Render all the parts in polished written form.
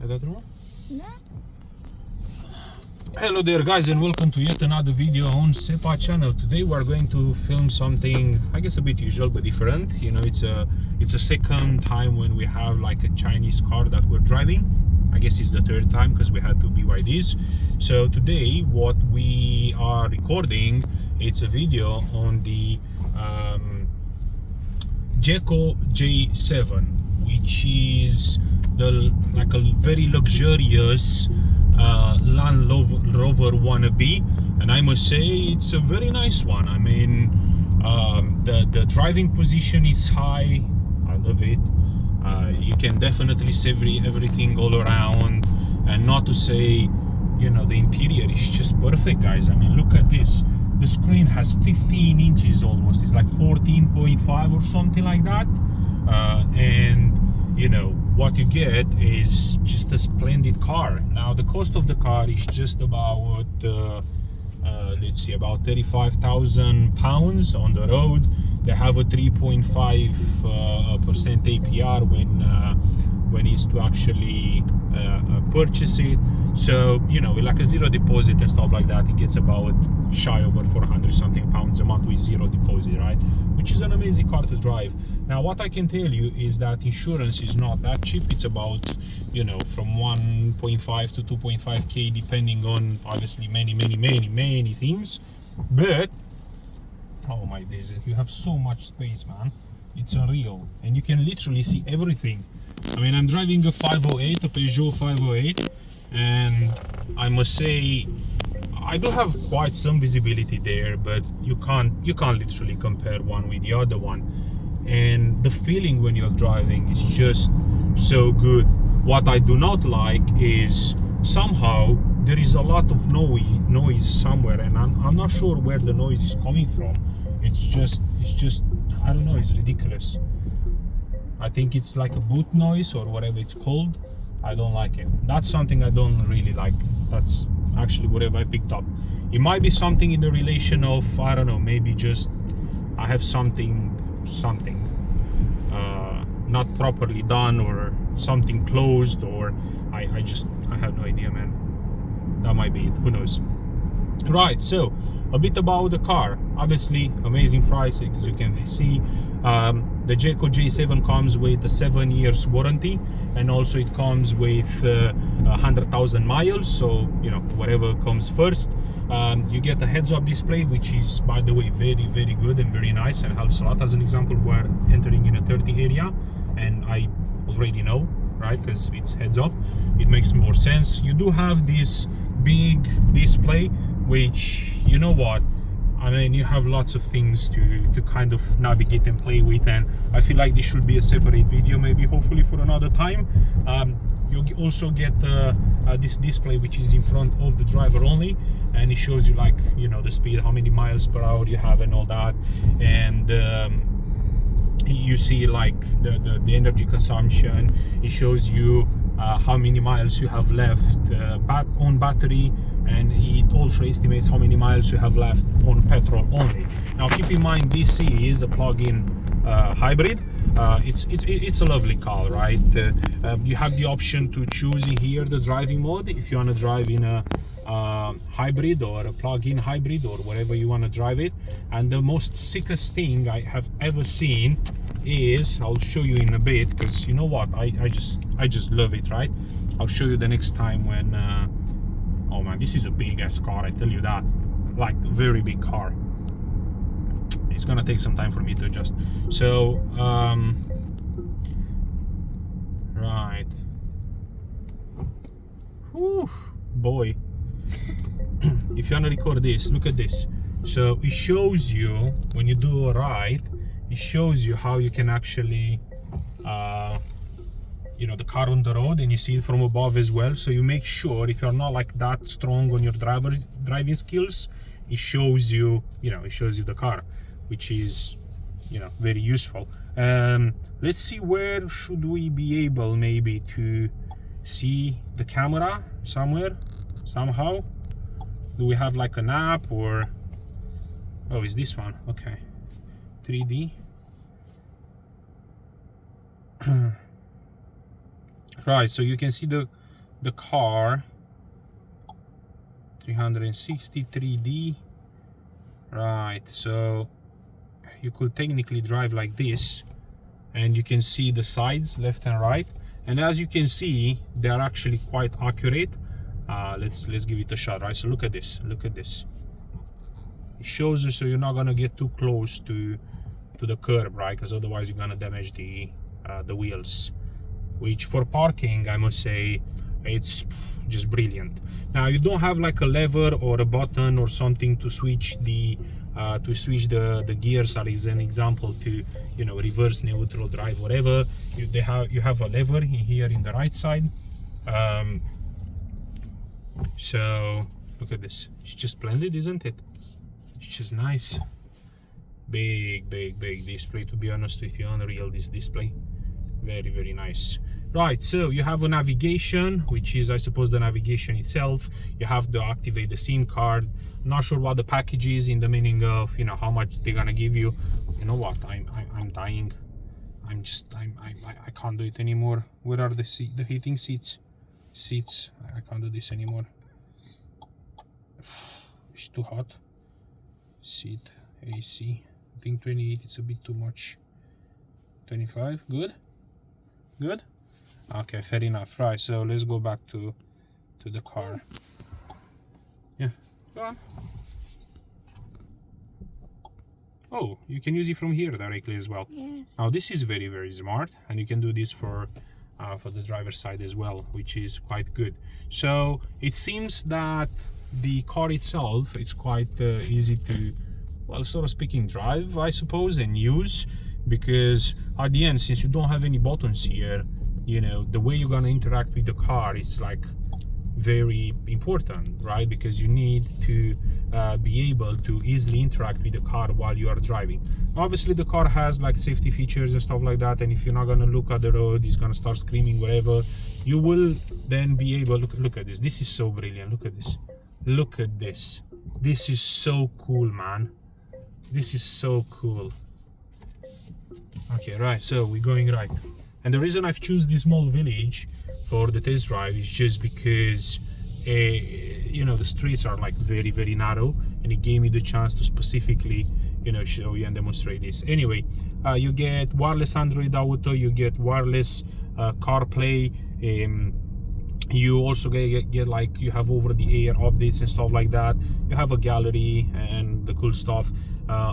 Is that wrong? No. Hello there guys, and welcome to yet another video on Sepa channel. Today we are going to film something, I guess, a bit usual but different. You know, it's a second time when we have like a Chinese car that we're driving. I guess it's the third time because we had two BYDs. So today what we are recording, it's a video on the Jaecoo J7, which is like a very luxurious Land Rover wannabe, and I must say it's a very nice one. I mean, the driving position is high. I love it. You can definitely see everything all around, and not to say, you know, the interior is just perfect, guys. I mean, look at this. The screen has 15 inches almost. It's like 14.5 or something like that. And you know, what you get is just a splendid car. Now, the cost of the car is just about, let's see, about 35,000 pounds on the road. They have a 3.5% APR when it's to actually purchase it. So, you know, with like a zero deposit and stuff like that, it gets about shy over 400 something pounds a month with zero deposit, right? Which is an amazing car to drive. Now, what I can tell you is that insurance is not that cheap. It's about, you know, from 1.5 to 2.5k, depending on obviously many things. But oh my days, you have so much space, man. It's unreal, and you can literally see everything. I mean, I'm driving a 508, a Peugeot 508, and I must say I do have quite some visibility there, but you can't literally compare one with the other one. And the feeling when you're driving is just so good. What I do not like is somehow there is a lot of noise somewhere, and I'm not sure where the noise is coming from. It's just I don't know, it's ridiculous. I think it's like a boot noise or whatever it's called. I don't like it. That's something I don't really like. That's actually whatever I picked up. It might be something in the relation of, I don't know, maybe just I have something not properly done, or something closed, or I have no idea, man. That might be it, who knows. Right, so a bit about the car. Obviously, amazing price, as you can see. The Jaecoo J7 comes with a 7 years warranty, and also it comes with 100,000 miles. So, you know, whatever comes first. You get a heads-up display, which is, by the way, very good and very nice, and helps a lot. As an example, we're entering in a 30 area, and I already know, right, because it's heads up, it makes more sense. You do have this big display, which, you know what, I mean, you have lots of things to kind of navigate and play with, and I feel like this should be a separate video, maybe hopefully for another time. You also get this display, which is in front of the driver only, and it shows you, like, you know, the speed, how many miles per hour you have and all that, and you see like the energy consumption. It shows you how many miles you have left on battery, and it also estimates how many miles you have left on petrol only. Now, keep in mind, this is a plug-in hybrid. It's a lovely car, right? You have the option to choose here the driving mode if you want to drive in a hybrid or a plug-in hybrid, or whatever you want to drive it. And the most sickest thing I have ever seen is, I'll show you in a bit, because you know what, I just love it, right? I'll show you the next time when oh man, this is a big ass car, I tell you that. Like, a very big car. It's gonna take some time for me to adjust. So right. Whew, boy. If you want to record this, look at this. So it shows you, when you do a ride, it shows you how you can actually you know, the car on the road, and you see it from above as well. So you make sure, if you're not like that strong on your driving skills, it shows you, you know, it shows you the car, which is, you know, very useful. Let's see, where should we be able maybe to see the camera somewhere, somehow? Do we have like an app, or oh, is this one? Okay, 3D. Right, so you can see the the car, 363D, right? So you could technically drive like this, and you can see the sides left and right, and as you can see, they are actually quite accurate. Let's give it a shot, right? So look at this, it shows you, so you're not gonna get too close to the curb, right? Because otherwise you're gonna damage the wheels, which for parking, I must say, it's just brilliant. Now you don't have like a lever or a button or something to switch the gears, as an example, to, you know, reverse, neutral, drive, whatever. You have a lever here in the right side. So look at this, it's just splendid, isn't it? It's just nice. Big display, to be honest with you. Unreal, this display. Very nice. Right, so you have a navigation, which is, I suppose, the navigation itself. You have to activate the SIM card. Not sure what the package is, in the meaning of, you know, how much they're gonna give you. You know what, I'm dying. I can't do it anymore. Where are the heating seats? I can't do this anymore. It's too hot. Seat AC, I think 28, it's a bit too much. 25, good. Okay, fair enough. Right, so let's go back to the car. Yeah, go on. Oh, you can use it from here directly as well. Yes. Now this is very smart, and you can do this for the driver's side as well, which is quite good. So it seems that the car itself, it's quite easy to, well, sort of speaking, drive, I suppose, and use, because at the end, since you don't have any buttons here, you know, the way you're gonna interact with the car is like very important, right? Because you need to be able to easily interact with the car while you are driving. Obviously the car has like safety features and stuff like that, and if you're not gonna look at the road, it's gonna start screaming, whatever. You will then be able, look at this, this is so brilliant. Look at this, this is so cool, man. This is so cool. Okay, right, so we're going right, and the reason I've chosen this small village for the test drive is just because you know, the streets are like very narrow, and it gave me the chance to specifically, you know, show you and demonstrate this. Anyway, you get wireless Android Auto, you get wireless CarPlay, you also get like, you have over the air updates and stuff like that. You have a gallery and the cool stuff.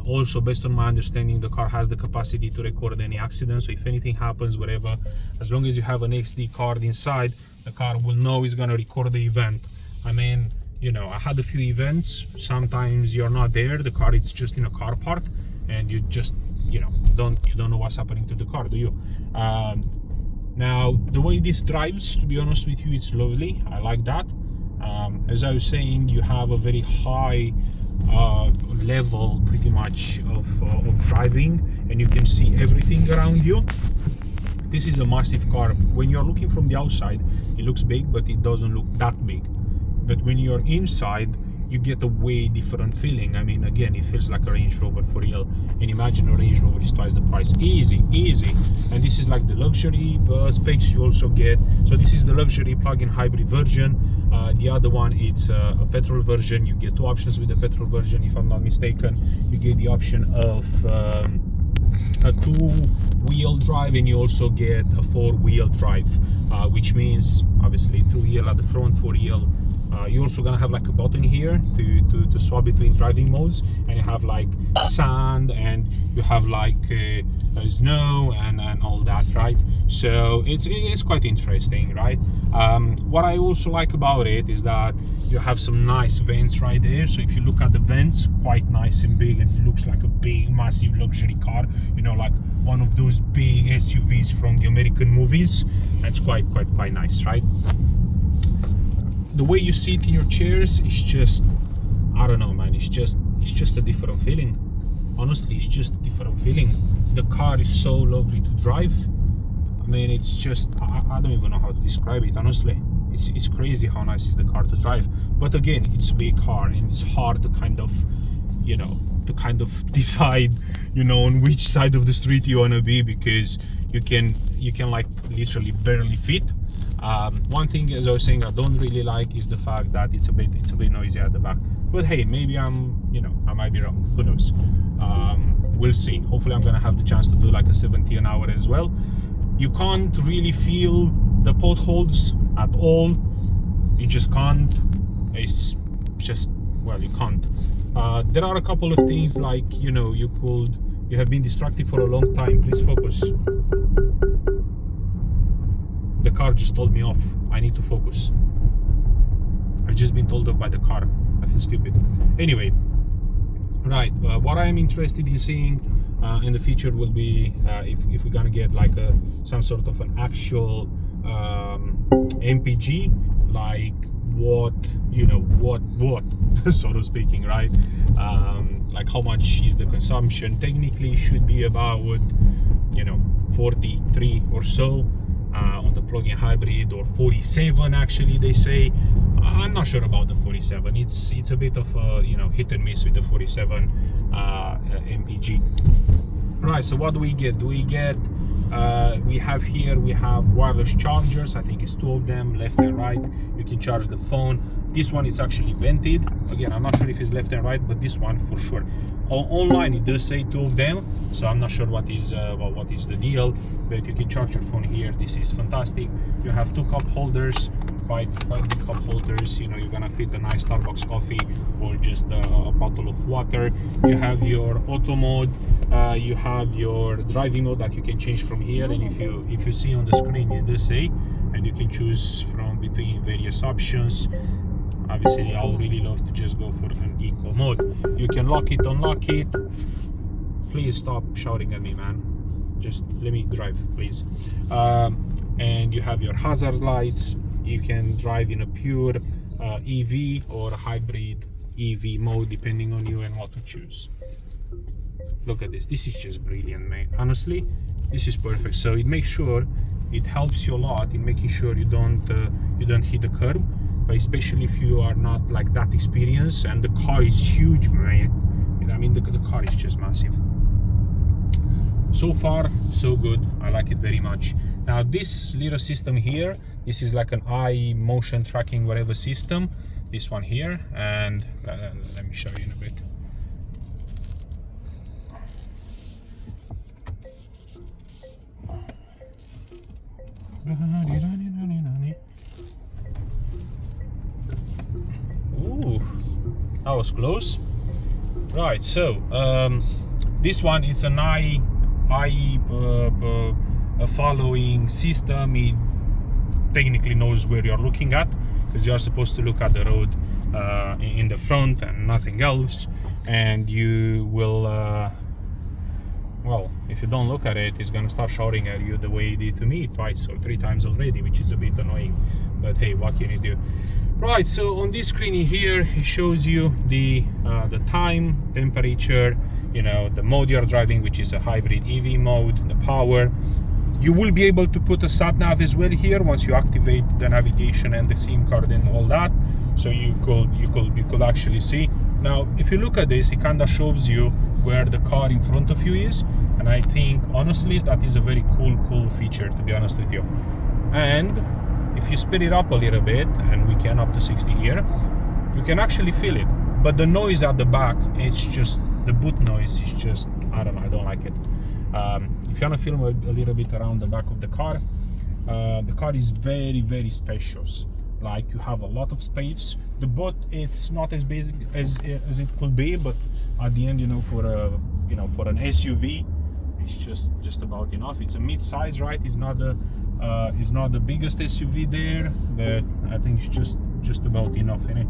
Also, based on my understanding, the car has the capacity to record any accidents, so if anything happens, whatever, as long as you have an XD card inside, the car will know it's gonna record the event. I mean, you know, I had a few events. Sometimes you're not there, the car is just in a car park, and you just, you know, you don't know what's happening to the car, do you? Now, the way this drives, to be honest with you, it's lovely. I like that. As I was saying, you have a very high level, pretty much, of driving, and you can see everything around you. This is a massive car. When you're looking from the outside, it looks big, but it doesn't look that big. But when you're inside, you get a way different feeling. I mean, again, it feels like a Range Rover for real. And imagine a Range Rover is twice the price. Easy. And this is like the luxury specs you also get. So this is the luxury plug-in hybrid version. The other one, it's a petrol version. You get two options with the petrol version, if I'm not mistaken. You get the option of a two-wheel drive, and you also get a four-wheel drive, which means obviously two-wheel at the front, four-wheel. You're also gonna have like a button here to swap between driving modes, and you have like sand, and you have like snow and all that, right? So it's quite interesting, right? What I also like about it is that you have some nice vents right there. So if you look at the vents, quite nice and big, and it looks like a big massive luxury car, you know, like one of those big SUVs from the American movies. That's quite nice, right? The way you sit in your chairs is just, I don't know, man, it's just a different feeling. Honestly, it's just a different feeling. The car is so lovely to drive. I mean, it's just, I don't even know how to describe it, honestly. It's crazy how nice is the car to drive. But again, it's a big car, and it's hard to kind of, you know, decide, you know, on which side of the street you want to be, because you can like literally barely fit. One thing, as I was saying, I don't really like is the fact that it's a bit noisy at the back. But hey, maybe I might be wrong. Who knows? We'll see. Hopefully, I'm gonna have the chance to do like a 70 an hour as well. You can't really feel the potholes at all. You just can't. It's just, well, you can't. There are a couple of things like, you have been distracted for a long time. Please focus. The car just told me off. I need to focus. I've just been told off by the car. I feel stupid. Anyway, right. What I am interested in seeing in the future will be if we're gonna get like some sort of an actual MPG, like what so to speaking, right? Like how much is the consumption? Technically it should be about 43 or so on the plug-in hybrid, or 47 actually they say. I'm not sure about the 47. It's a bit of a hit and miss with the 47 MPG. Right, so what do we get? We have wireless chargers. I think it's 2 of them, left and right. You can charge the phone. This one is actually vented. Again, I'm not sure if it's left and right, but this one for sure. Online it does say 2 of them, so I'm not sure what is the deal. But you can charge your phone here. This is fantastic. You have 2 cup holders, quite big cup holders. You're gonna fit a nice Starbucks coffee or just a bottle of water. You have your auto mode. You have your driving mode that you can change from here, and if you see on the screen it does say, and you can choose from between various options. Obviously, I'll really love to just go for an eco mode. You can lock it, unlock it. Please stop shouting at me, man. Just let me drive, please. And you have your hazard lights. You can drive in a pure EV or hybrid EV mode, depending on you and what to choose. Look at this. This is just brilliant, mate. Honestly, this is perfect. So it makes sure, it helps you a lot in making sure you don't hit the curb, but especially if you are not like that experienced. And the car is huge, man. I mean, the car is just massive. So far, so good. I like it very much. Now, this little system here, this is like an eye motion tracking whatever system. This one here, and let me show you in a bit. Ooh, that was close. Right, so this one is an eye following system. It technically knows where you're looking at, because you are supposed to look at the road in the front and nothing else, and you will well, if you don't look at it, it's gonna start shouting at you the way it did to me twice or 3 times already, which is a bit annoying, but hey, what can you do? Right, so on this screen here, it shows you the time, temperature, the mode you're driving, which is a hybrid EV mode, the power. You will be able to put a sat nav as well here once you activate the navigation and the SIM card and all that. So you could actually see. Now, if you look at this, it kind of shows you where the car in front of you is, and I think honestly that is a very cool feature, to be honest with you. And if you speed it up a little bit, and we can up to 60 here, you can actually feel it. But the noise at the back, it's just the boot noise is just, I don't know, I don't like it. If you want to film a little bit around the back of the car is very spacious. Like, you have a lot of space. The boot, it's not as basic as it could be, but at the end, for an SUV, it's just about enough. It's a mid-size, right? It's not the biggest SUV there, but I think it's just about enough, innit?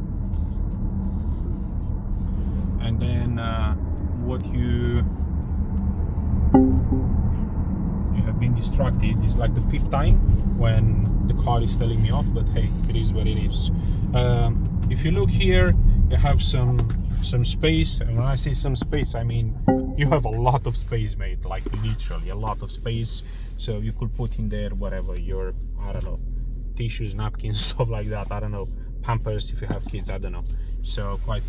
And then what you have been distracted is like the 5th time when the car is telling me off, but hey, it is what it is. If you look here, you have some space, and when I say some space, I mean you have a lot of space, mate, like literally a lot of space. So you could put in there whatever, your, I don't know, tissues, napkins, stuff like that, I don't know, Pampers if you have kids, I don't know. so quite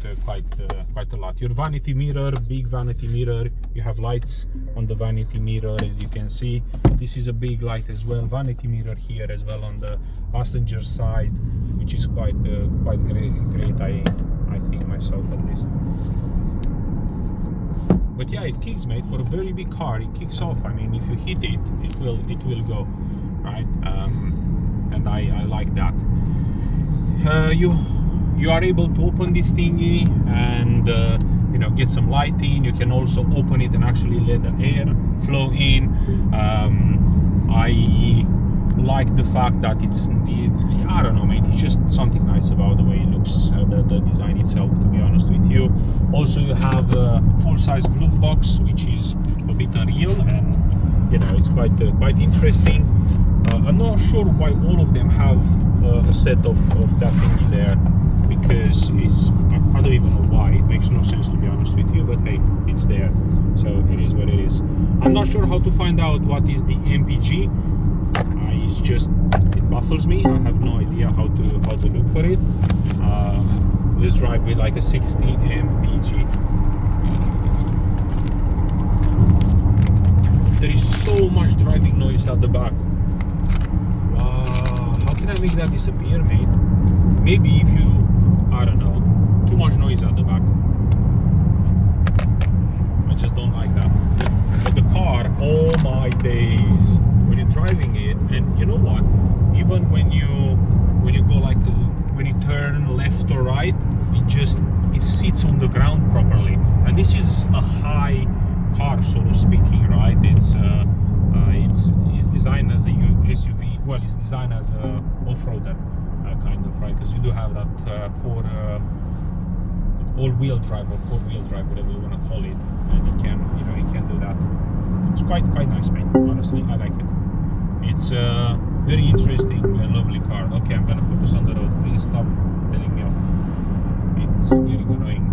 a lot. Your vanity mirror, big vanity mirror, you have lights on the vanity mirror, as you can see. This is a big light as well, vanity mirror here as well on the passenger side, which is quite great, I think myself at least. But yeah, it kicks, mate. For a very big car, it kicks off. I mean, if you hit it, it will go, right? And I like that. You are able to open this thingy and you know, get some light in. You can also open it and actually let the air flow in. I like the fact that I don't know, mate, it's just something nice about the way it looks, the design itself, to be honest with you. Also, you have a full-size glove box, which is a bit unreal, and you know, it's quite interesting. I'm not sure why all of them have a set of that thingy there, because I don't even know why. It makes no sense, to be honest with you, but hey, it's there, so it is what it is. I'm not sure how to find out what is the MPG. It baffles me. I have no idea how to look for it. Let's drive with like a 60 MPG. There is so much driving noise at the back. Wow, how can I make that disappear, mate? Maybe if you, I don't know, too much noise at the back. I just don't like that. But the car, oh my days, when you're driving it, and you know what? Even when you go like, when you turn left or right, it sits on the ground properly. And this is a high car, so to speaking, right? It's designed as a SUV. Well, it's designed as a off-roader kind of, right? Because you do have that all-wheel drive or four-wheel drive, whatever you want to call it, and it can do that. It's quite nice, mate. Honestly, I like it. It's a very interesting and lovely car. Okay, I'm gonna focus on the road. Please stop telling me off. It's getting annoying.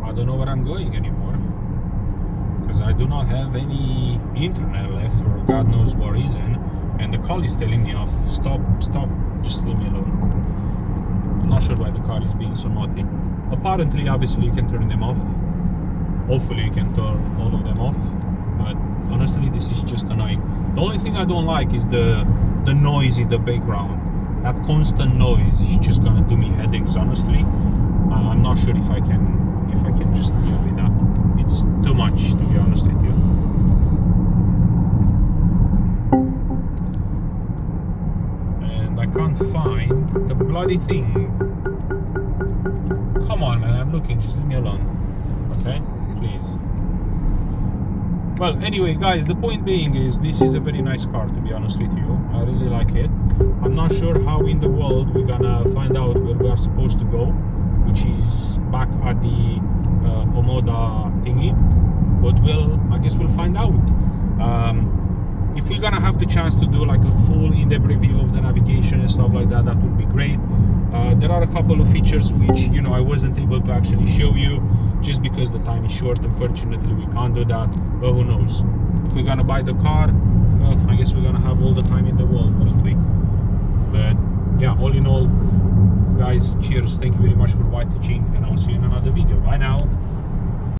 I don't know where I'm going anymore, because I do not have any internet left for God knows what reason, and the call is telling me off. Stop, just leave me alone. I'm not sure why the car is being so naughty. Apparently, obviously, you can turn them off. Hopefully you can turn all of them off, but honestly, this is just annoying. The only thing I don't like is the noise in the background. That constant noise is just gonna do me headaches, honestly. I'm not sure if I can just deal with that. It's too much, to be honest with you. And I can't find the bloody thing. Come on, man, I'm looking, just leave me alone. Okay, please. Well, anyway, guys, the point being is this is a very nice car, to be honest with you. I really like it. I'm not sure how in the world we're gonna find out where we are supposed to go, which is back at the Omoda thingy, but I guess we'll find out. If we're gonna have the chance to do like a full in-depth review of the navigation and stuff like that, that would be great. There are a couple of features which, you know, I wasn't able to actually show you just because the time is short. Unfortunately, we can't do that, but who knows? If we're gonna buy the car, well, I guess we're gonna have all the time in the world, wouldn't we? But yeah, all in all, guys, cheers, thank you very much for watching, and I'll see you in another video. Bye now.